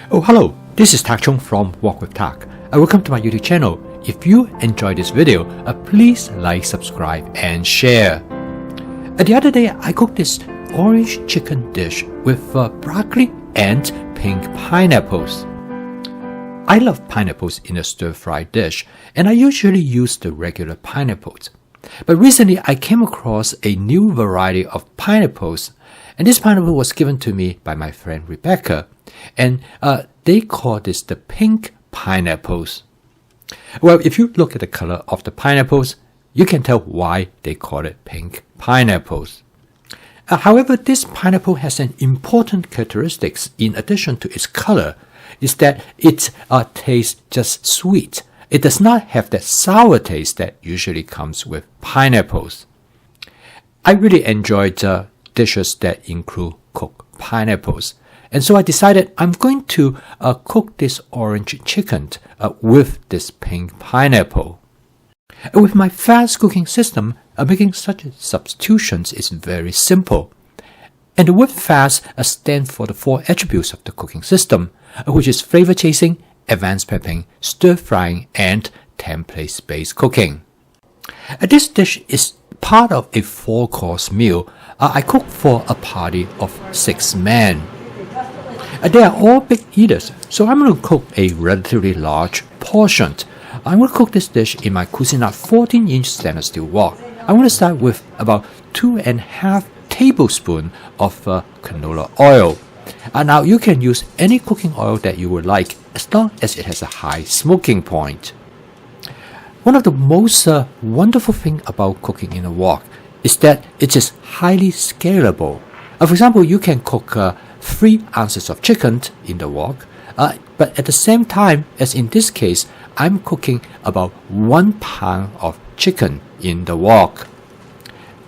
Oh, hello, this is Tak Chung from Walk with Tak. Welcome to my YouTube channel. If you enjoyed this video, please like, subscribe, and share. The other day, I cooked this orange chicken dish with broccoli and pink pineapples. I love pineapples in a stir-fry dish, and I usually use the regular pineapples. But recently, I came across a new variety of pineapples, and this pineapple was given to me by my friend Rebecca, and they call this the pink pineapples. Well, if you look at the color of the pineapples, you can tell why they call it pink pineapples. However, this pineapple has an important characteristic in addition to its color, is that it tastes just sweet. It does not have that sour taste that usually comes with pineapples. I really enjoyed dishes that include cooked pineapples. And so I decided I'm going to cook this orange chicken with this pink pineapple. With my fast cooking system, making such substitutions is very simple. And the word fast stands for the 4 attributes of the cooking system, which is flavor chasing, advanced prepping, stir-frying, and template-based cooking. This dish is part of a 4-course meal I cooked for a party of 6 men. They are all big eaters, so I'm going to cook a relatively large portion. I'm going to cook this dish in my Cuisinart 14-inch stainless steel wok. I'm going to start with about 2.5 tablespoons of canola oil. Now you can use any cooking oil that you would like as long as it has a high smoking point. One of the most wonderful things about cooking in a wok is that it is highly scalable. For example, you can cook 3 ounces of chicken in the wok, but at the same time, as in this case, I'm cooking about 1 pound of chicken in the wok.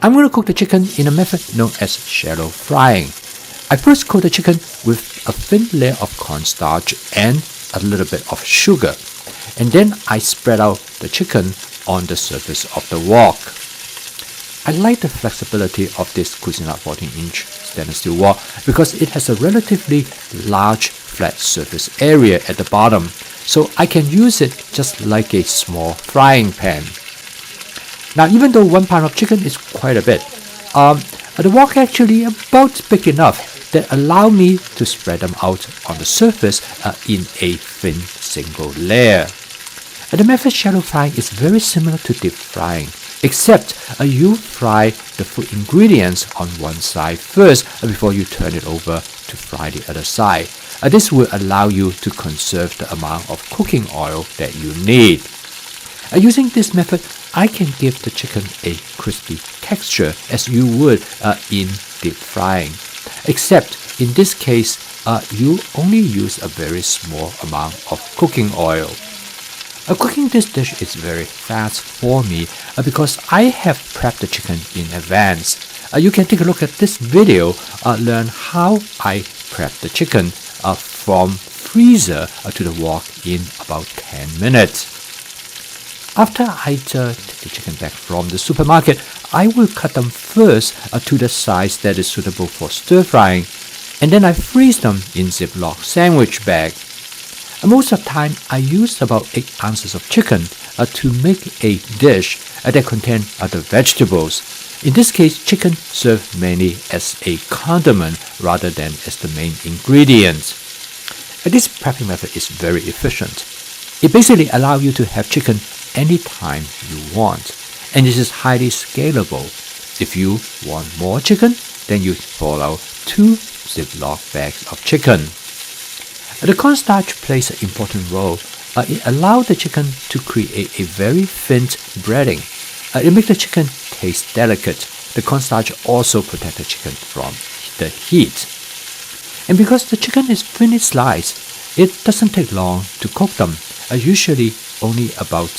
I'm going to cook the chicken in a method known as shallow frying. I first coat the chicken with a thin layer of cornstarch and a little bit of sugar, and then I spread out the chicken on the surface of the wok. I like the flexibility of this Cuisinart 14-inch stainless steel wok because it has a relatively large flat surface area at the bottom, so I can use it just like a small frying pan. Now, even though 1 pound of chicken is quite a bit, the wok actually about big enough that allow me to spread them out on the surface in a thin single layer. The method shallow frying is very similar to deep frying, except you fry the food ingredients on one side first before you turn it over to fry the other side. This will allow you to conserve the amount of cooking oil that you need. Using this method, I can give the chicken a crispy texture as you would in deep frying, except in this case, you only use a very small amount of cooking oil. Cooking this dish is very fast for me because I have prepped the chicken in advance. You can take a look at this video, learn how I prep the chicken from freezer to the wok in about 10 minutes. After I take the chicken back from the supermarket, I will cut them first to the size that is suitable for stir frying, and then I freeze them in Ziploc sandwich bag. Most of the time, I use about 8 ounces of chicken to make a dish that contains other vegetables. In this case, chicken served mainly as a condiment rather than as the main ingredient. This prepping method is very efficient. It basically allows you to have chicken anytime you want, and this is highly scalable. If you want more chicken, then you pull out 2 Ziploc bags of chicken. The cornstarch plays an important role. It allows the chicken to create a very thin breading. It makes the chicken taste delicate. The cornstarch also protects the chicken from the heat. And because the chicken is thinly sliced, it doesn't take long to cook them, usually only about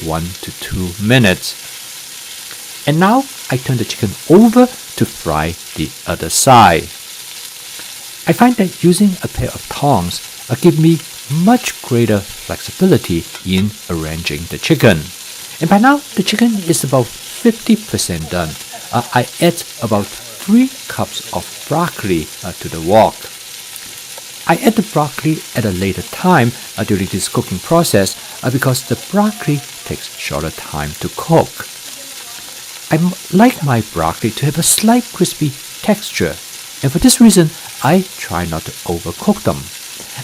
1 to 2 minutes. And now I turn the chicken over to fry the other side. I find that using a pair of tongs gives me much greater flexibility in arranging the chicken. And by now, the chicken is about 50% done. I add about 3 cups of broccoli to the wok. I add the broccoli at a later time during this cooking process because the broccoli takes shorter time to cook. I like my broccoli to have a slight crispy texture, and for this reason, I try not to overcook them.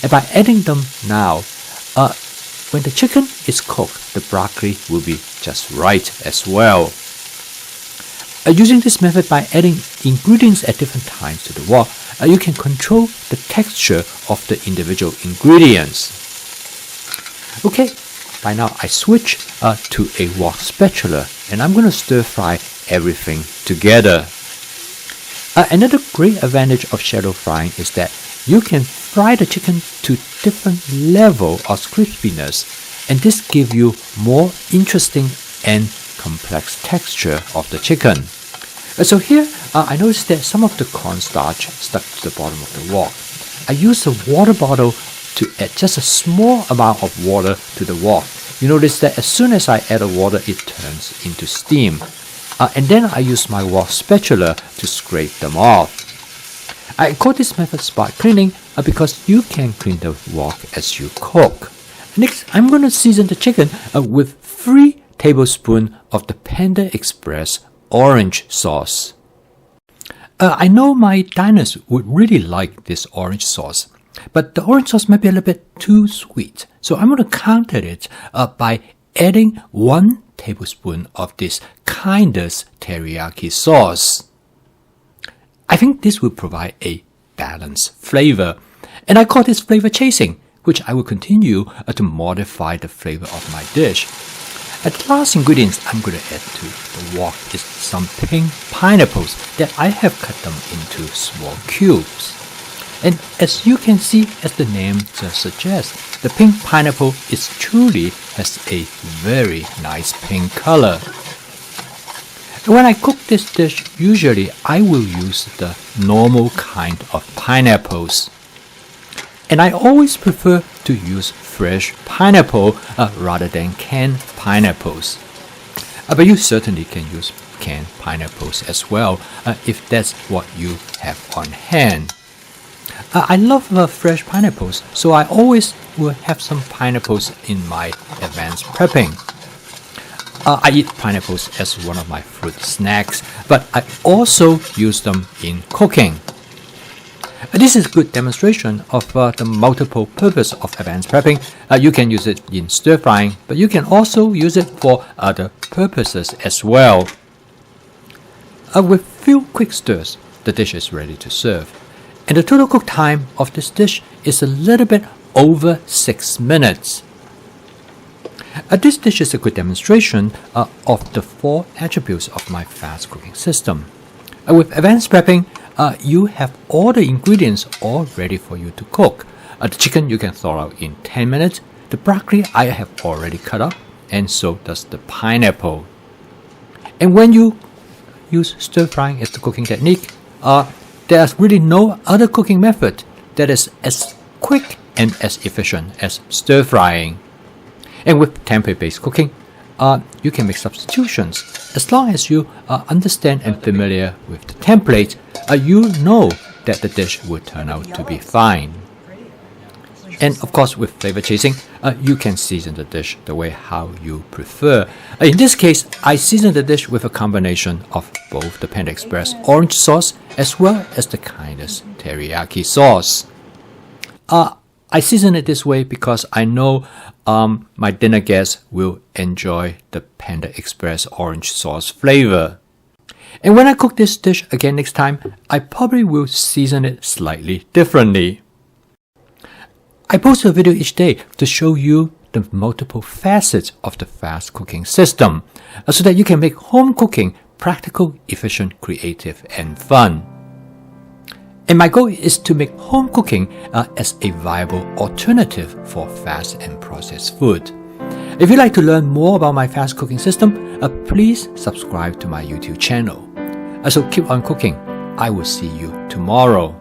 And by adding them now, when the chicken is cooked, the broccoli will be just right as well. Using this method by adding ingredients at different times to the wok, you can control the texture of the individual ingredients. Okay, by now I switch to a wok spatula, and I'm going to stir fry everything together. Another great advantage of shallow frying is that you can fry the chicken to different level of crispiness, and this gives you more interesting and complex texture of the chicken. So here, I noticed that some of the cornstarch stuck to the bottom of the wok. I used a water bottle to add just a small amount of water to the wok. You notice that as soon as I add the water, it turns into steam. And then I use my wok spatula to scrape them off. I call this method spot cleaning because you can clean the wok as you cook. Next, I'm going to season the chicken with 3 tablespoons of the Panda Express orange sauce. I know my diners would really like this orange sauce, but the orange sauce might be a little bit too sweet. So I'm going to counter it by adding 1 tablespoon of this Kindest teriyaki sauce. I think this will provide a balanced flavor, and I call this flavor chasing, which I will continue to modify the flavor of my dish. The last ingredients I'm going to add to the wok is some pink pineapples that I have cut them into small cubes. And as you can see, as the name just suggests, the pink pineapple truly has a very nice pink color. When I cook this dish, usually I will use the normal kind of pineapples. And I always prefer to use fresh pineapple rather than canned pineapples. But you certainly can use canned pineapples as well if that's what you have on hand. I love fresh pineapples, so I always will have some pineapples in my advanced prepping. I eat pineapples as one of my fruit snacks, but I also use them in cooking. This is a good demonstration of the multiple purpose of advanced prepping. You can use it in stir frying, but you can also use it for other purposes as well. With few quick stirs, the dish is ready to serve. And the total cook time of this dish is a little bit over 6 minutes. This dish is a good demonstration of the 4 attributes of my fast cooking system. With advanced prepping, you have all the ingredients all ready for you to cook. The chicken you can thaw out in 10 minutes. The broccoli I have already cut up, and so does the pineapple. And when you use stir frying as the cooking technique, there's really no other cooking method that is as quick and as efficient as stir frying. And with template-based cooking, you can make substitutions. As long as you understand and familiar with the template, you know that the dish will turn out to be fine. And of course, with flavor chasing, you can season the dish the way how you prefer. In this case, I season the dish with a combination of both the Panda Express orange sauce as well as the Kindest teriyaki sauce. I season it this way because I know my dinner guests will enjoy the Panda Express orange sauce flavor. And when I cook this dish again next time, I probably will season it slightly differently. I post a video each day to show you the multiple facets of the fast cooking system so that you can make home cooking practical, efficient, creative, and fun. And my goal is to make home cooking as a viable alternative for fast and processed food. If you'd like to learn more about my fast cooking system, please subscribe to my YouTube channel. So keep on cooking. I will see you tomorrow.